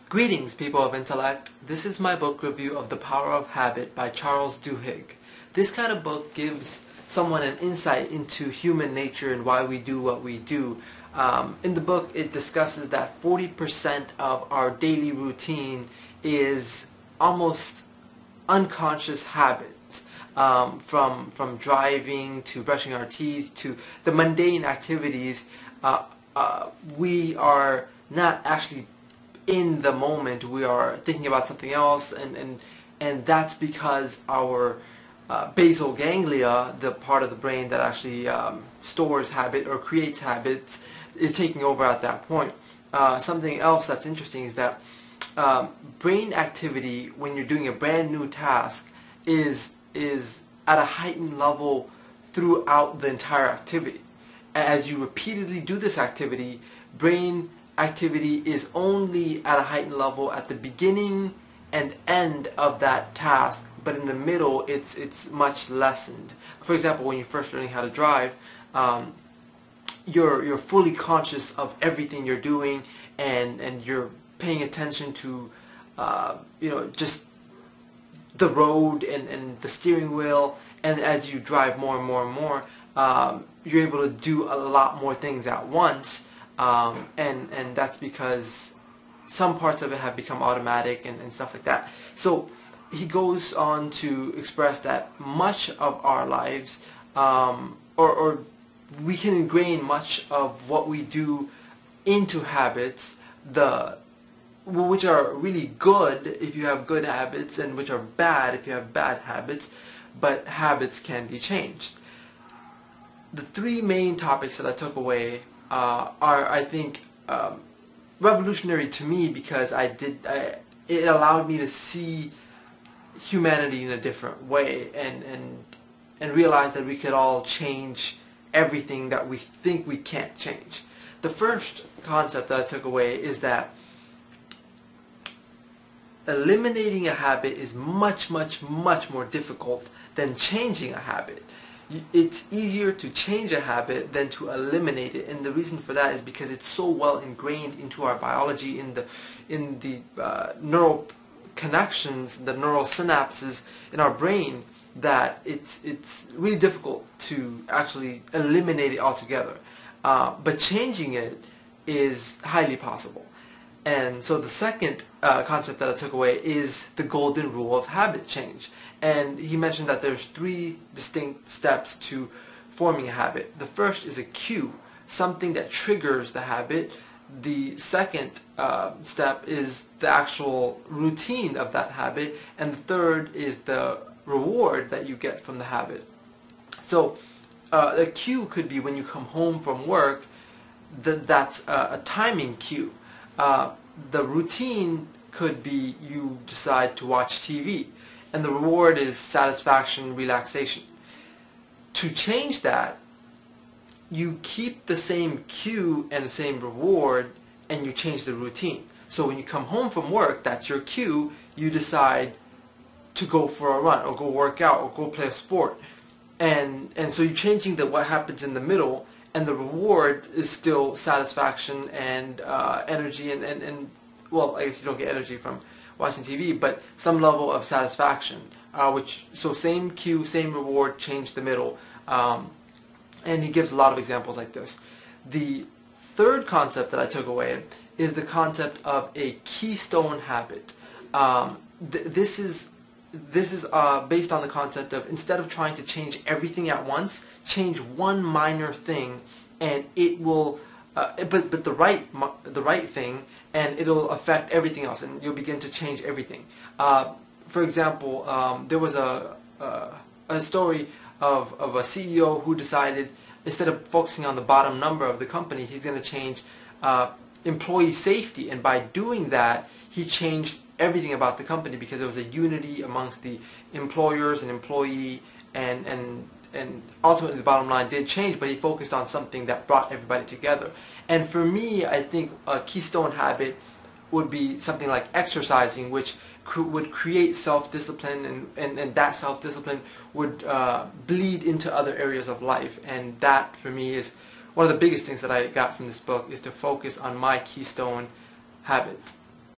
Greetings, people of intellect. This is my book review of The Power of Habit by Charles Duhigg. This kind of book gives someone an insight into human nature and why we do what we do. In the book, it discusses that 40% of our daily routine is almost unconscious habits. From driving to brushing our teeth to the mundane activities, we are not actually in the moment. We are thinking about something else, and that's because our basal ganglia, the part of the brain that actually stores habit or creates habits, is taking over at that point. Something else that's interesting is that brain activity when you're doing a brand new task is at a heightened level throughout the entire activity. As you repeatedly do this activity, brain activity is only at a heightened level at the beginning and end of that task, but in the middle it's much lessened. For example, when you're first learning how to drive, you're fully conscious of everything you're doing, and you're paying attention to just the road and the steering wheel, and as you drive more and more and more, you're able to do a lot more things at once. And that's because some parts of it have become automatic and stuff like that. So he goes on to express that much of our lives, or we can ingrain much of what we do into habits, which are really good if you have good habits, and which are bad if you have bad habits, but habits can be changed. The three main topics that I took away are, I think, revolutionary to me, because it allowed me to see humanity in a different way, and realize that we could all change everything that we think we can't change. The first concept that I took away is that eliminating a habit is much more difficult than changing a habit. It's easier to change a habit than to eliminate it, and the reason for that is because it's so well ingrained into our biology, in the neural connections, the neural synapses in our brain, that it's really difficult to actually eliminate it altogether. But changing it is highly possible. And so the second concept that I took away is the golden rule of habit change. And he mentioned that there's three distinct steps to forming a habit. The first is a cue, something that triggers the habit. The second step is the actual routine of that habit. And the third is the reward that you get from the habit. So the cue could be when you come home from work. That's a timing cue. The routine could be you decide to watch TV, and the reward is satisfaction, relaxation. To change that, you keep the same cue and the same reward, and you change the routine. So when you come home from work, that's your cue. You decide to go for a run, or go work out, or go play a sport. And so you're changing what happens in the middle, and the reward is still satisfaction and energy, and well, I guess you don't get energy from watching TV, but some level of satisfaction. So same cue, same reward, change the middle. And he gives a lot of examples like this. The third concept that I took away is the concept of a keystone habit. This is based on the concept of, instead of trying to change everything at once, change one minor thing, and it will, but the right thing, and it'll affect everything else, and you'll begin to change everything. For example, there was a story of a CEO who decided, instead of focusing on the bottom number of the company, he's going to change employee safety, and by doing that, he changed everything about the company, because there was a unity amongst the employers and employee, and ultimately the bottom line did change, but he focused on something that brought everybody together. And for me, I think a keystone habit would be something like exercising, which would create self-discipline, and that self-discipline would bleed into other areas of life. And that, for me, is one of the biggest things that I got from this book, is to focus on my keystone habit.